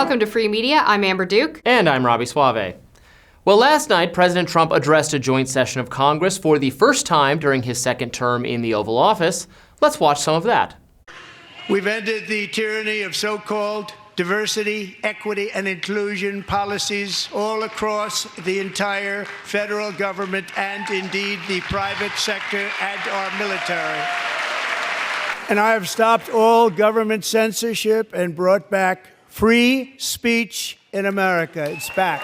Welcome to Free Media. I'm Amber Duke. And I'm Robby Soave. Well, last night, President Trump addressed a joint session of Congress for the first time during his second term in the Oval Office. Let's watch some of that. We've ended the tyranny of so-called diversity, equity, and inclusion policies all across the entire federal government and indeed the private sector and our military. And I have stopped all government censorship and brought back free speech in America. It's back.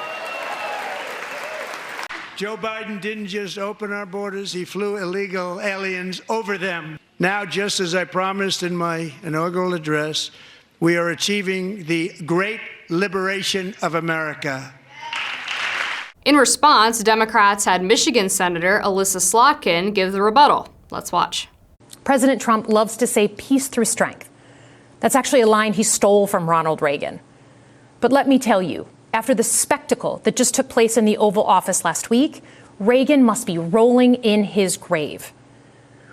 Joe Biden didn't just open our borders, he flew illegal aliens over them. Now, just as I promised in my inaugural address, we are achieving the great liberation of America. In response, Democrats had Michigan Senator Elissa Slotkin give the rebuttal. Let's watch. President Trump loves to say peace through strength. That's actually a line he stole from Ronald Reagan. But let me tell you, after the spectacle that just took place in the Oval Office last week, Reagan must be rolling in his grave.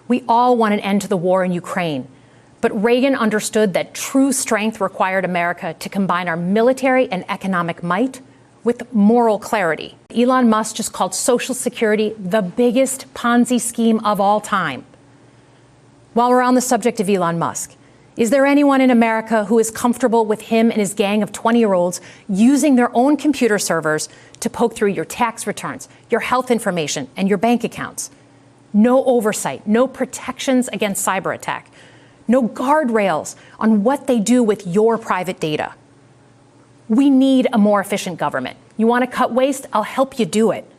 We all want an end to the war in Ukraine. But Reagan understood that true strength required America to combine our military and economic might with moral clarity. Elon Musk just called Social Security the biggest Ponzi scheme of all time. While we're on the subject of Elon Musk, is there anyone in America who is comfortable with him and his gang of 20-year-olds using their own computer servers to poke through your tax returns, your health information, and your bank accounts? No oversight, no protections against cyber attack. No guardrails on what they do with your private data. We need a more efficient government. You want to cut waste? I'll help you do it.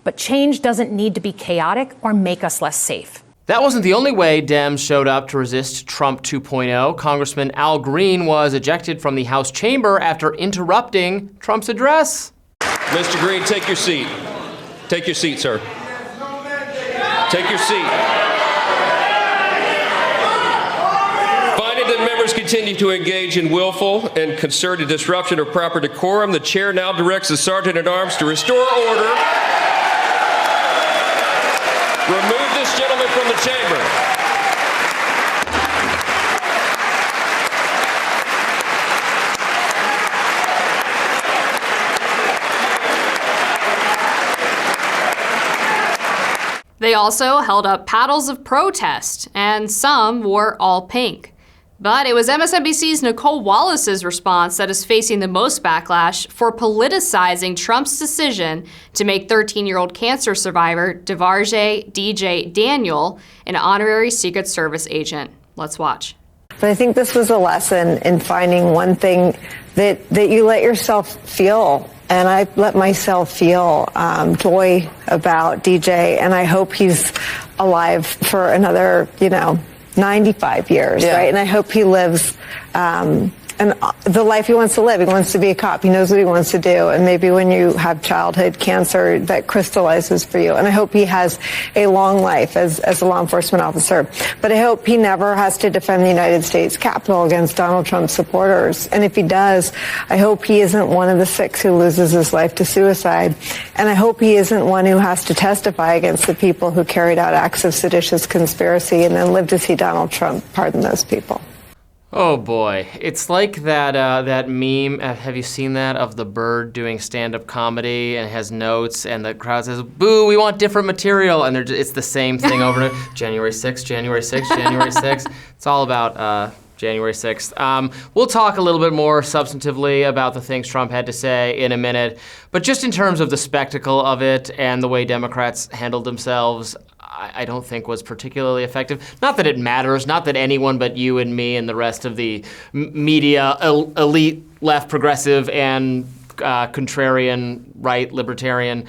But change doesn't need to be chaotic or make us less safe. That wasn't the only way Dems showed up to resist Trump 2.0. Congressman Al Green was ejected from the House chamber after interrupting Trump's address. Mr. Green, take your seat. Take your seat, sir. Take your seat. That members continue to engage in willful and concerted disruption of proper decorum, the chair now directs the Sergeant-at-Arms to restore order. Remove this gentleman from the chamber. They also held up paddles of protest, and some wore all pink. But it was MSNBC's Nicolle Wallace's response that is facing the most backlash for politicizing Trump's decision to make 13-year-old cancer survivor Devarjay DJ Daniel an honorary Secret Service agent. Let's watch. But I think this was a lesson in finding one thing that you let yourself feel. And I let myself feel joy about DJ, and I hope he's alive for another, 95 years, right? And I hope he lives and the life he wants to live. He wants to be a cop. He knows what he wants to do. And maybe when you have childhood cancer, that crystallizes for you. And I hope he has a long life as a law enforcement officer. But I hope he never has to defend the United States Capitol against Donald Trump's supporters. And if he does, I hope he isn't one of the 6 who loses his life to suicide. And I hope he isn't one who has to testify against the people who carried out acts of seditious conspiracy and then lived to see Donald Trump pardon those people. Oh boy, it's like that meme, have you seen that, of the bird doing stand-up comedy and it has notes and the crowd says, boo, we want different material, and it's the same thing over and over. January 6th, January 6th, January 6th. It's all about January 6th. We'll talk a little bit more substantively about the things Trump had to say in a minute, but just in terms of the spectacle of it and the way Democrats handled themselves, I don't think was particularly effective. Not that it matters, not that anyone but you and me and the rest of the media, elite, left, progressive, and contrarian, right, libertarian,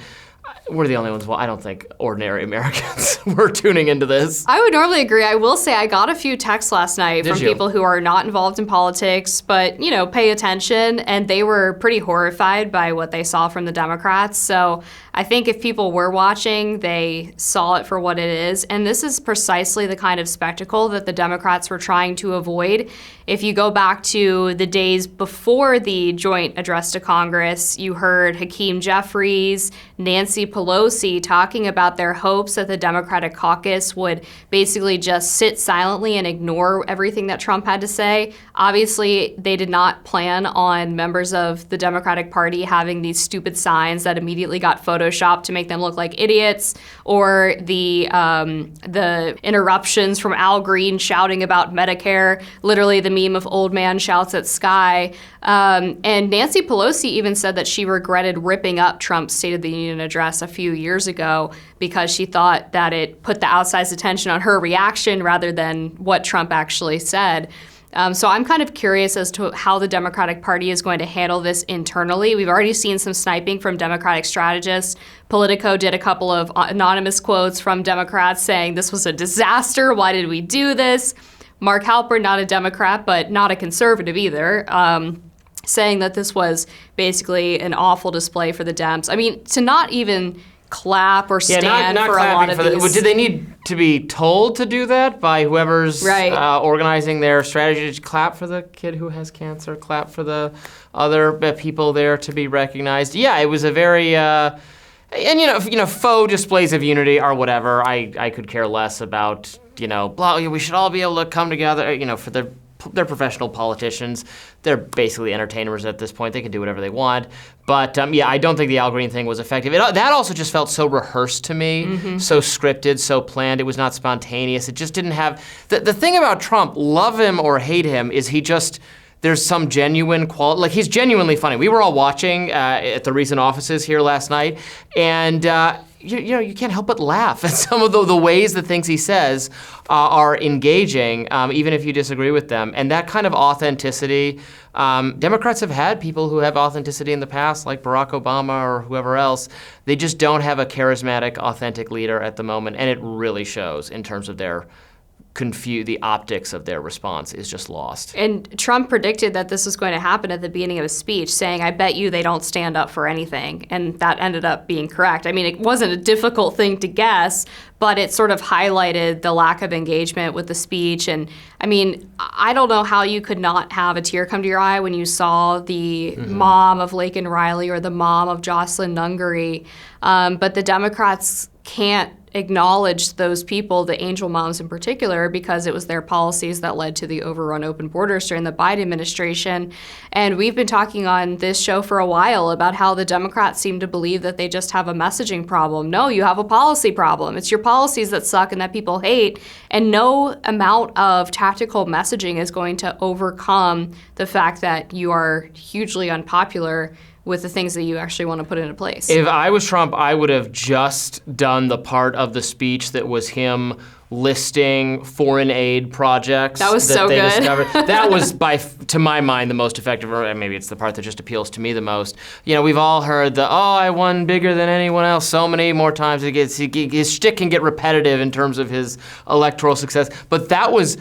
we're the only ones. Well, I don't think ordinary Americans were tuning into this. I would normally agree. I will say I got a few texts last night from people who are not involved in politics, but, pay attention, and they were pretty horrified by what they saw from the Democrats. So I think if people were watching, they saw it for what it is. And this is precisely the kind of spectacle that the Democrats were trying to avoid. If you go back to the days before the joint address to Congress, you heard Hakeem Jeffries, Nancy Pelosi talking about their hopes that the Democratic caucus would basically just sit silently and ignore everything that Trump had to say. Obviously, they did not plan on members of the Democratic Party having these stupid signs that immediately got photoshopped to make them look like idiots, or the interruptions from Al Green shouting about Medicare, literally the meme of old man shouts at sky. And Nancy Pelosi even said that she regretted ripping up Trump's State of the Union address a few years ago because she thought that it put the outsized attention on her reaction rather than what Trump actually said. So I'm kind of curious as to how the Democratic Party is going to handle this internally. We've already seen some sniping from Democratic strategists. Politico did a couple of anonymous quotes from Democrats saying this was a disaster. Why did we do this? Mark Halperin, not a Democrat, but not a conservative either, saying that this was basically an awful display for the Dems. I mean, to not even clap or stand not for a lot of these. Did they need to be told to do that by whoever's organizing their strategy to clap for the kid who has cancer, clap for the other people there to be recognized? Yeah, it was a very and faux displays of unity or whatever. I could care less about we should all be able to come together. For they're professional politicians. They're basically entertainers at this point. They can do whatever they want. But I don't think the Al Green thing was effective. That also just felt so rehearsed to me, so scripted, so planned. It was not spontaneous. It just didn't have the thing about Trump, love him or hate him, is there's some genuine quality. Like, he's genuinely funny. We were all watching at the recent offices here last night, and you can't help but laugh at some of the ways the things he says are engaging, even if you disagree with them. And that kind of authenticity, Democrats have had people who have authenticity in the past, like Barack Obama or whoever else. They just don't have a charismatic, authentic leader at the moment, and it really shows in terms of their the optics of their response is just lost. And Trump predicted that this was going to happen at the beginning of his speech, saying, I bet you they don't stand up for anything. And that ended up being correct. I mean, it wasn't a difficult thing to guess, but it sort of highlighted the lack of engagement with the speech. And I mean, I don't know how you could not have a tear come to your eye when you saw the mom of Laken Riley or the mom of Jocelyn Nungaray. But the Democrats can't acknowledge those people, the angel moms in particular, because it was their policies that led to the overrun open borders during the Biden administration. And we've been talking on this show for a while about how the Democrats seem to believe that they just have a messaging problem. No, you have a policy problem. It's your policies that suck and that people hate. And no amount of tactical messaging is going to overcome the fact that you are hugely unpopular with the things that you actually want to put into place. If I was Trump, I would have just done the part of the speech that was him listing foreign aid projects. That was so they good. Discovered. That was, to my mind, the most effective, or maybe it's the part that just appeals to me the most. We've all heard I won bigger than anyone else so many more times. His shtick can get repetitive in terms of his electoral success, but that was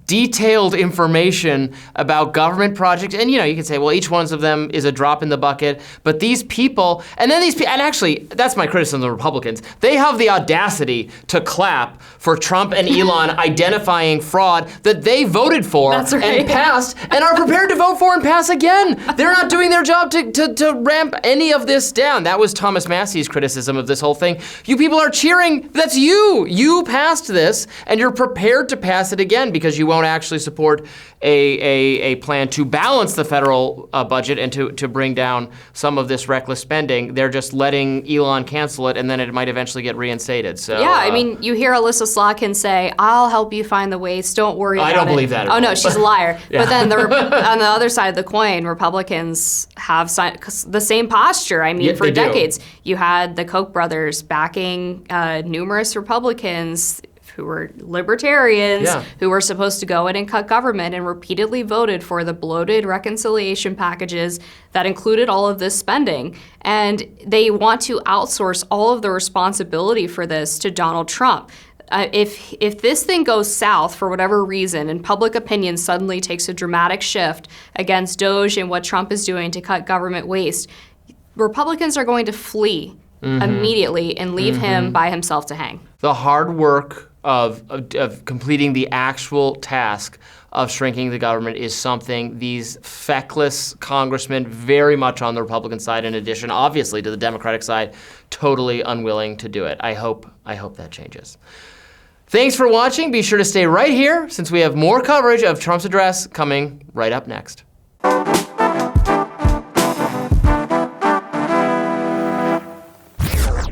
detailed information about government projects. And you can say, well, each one of them is a drop in the bucket, but these people, and actually, that's my criticism of the Republicans, they have the audacity to clap for Trump and Elon identifying fraud that they voted for and passed and are prepared to vote for and pass again. They're not doing their job to ramp any of this down. That was Thomas Massey's criticism of this whole thing. You people are cheering, that's you. You passed this, and you're prepared to pass it again because you won't actually support a plan to balance the federal budget and to bring down some of this reckless spending. They're just letting Elon cancel it, and then it might eventually get reinstated. So yeah, I mean, you hear Alyssa Slotkin say, "I'll help you find the waste. Don't worry about it." I don't believe that at all. Oh no, she's a liar. Yeah. But then on the other side of the coin, Republicans have the same posture. I mean, for decades, you had the Koch brothers backing numerous Republicans who were libertarians, who were supposed to go in and cut government, and repeatedly voted for the bloated reconciliation packages that included all of this spending. And they want to outsource all of the responsibility for this to Donald Trump. If this thing goes south for whatever reason and public opinion suddenly takes a dramatic shift against DOJ and what Trump is doing to cut government waste, Republicans are going to flee immediately and leave him by himself to hang. The hard work of completing the actual task of shrinking the government is something these feckless congressmen, very much on the Republican side, in addition, obviously, to the Democratic side, totally unwilling to do it. I hope that changes. Thanks for watching. Be sure to stay right here since we have more coverage of Trump's address coming right up next.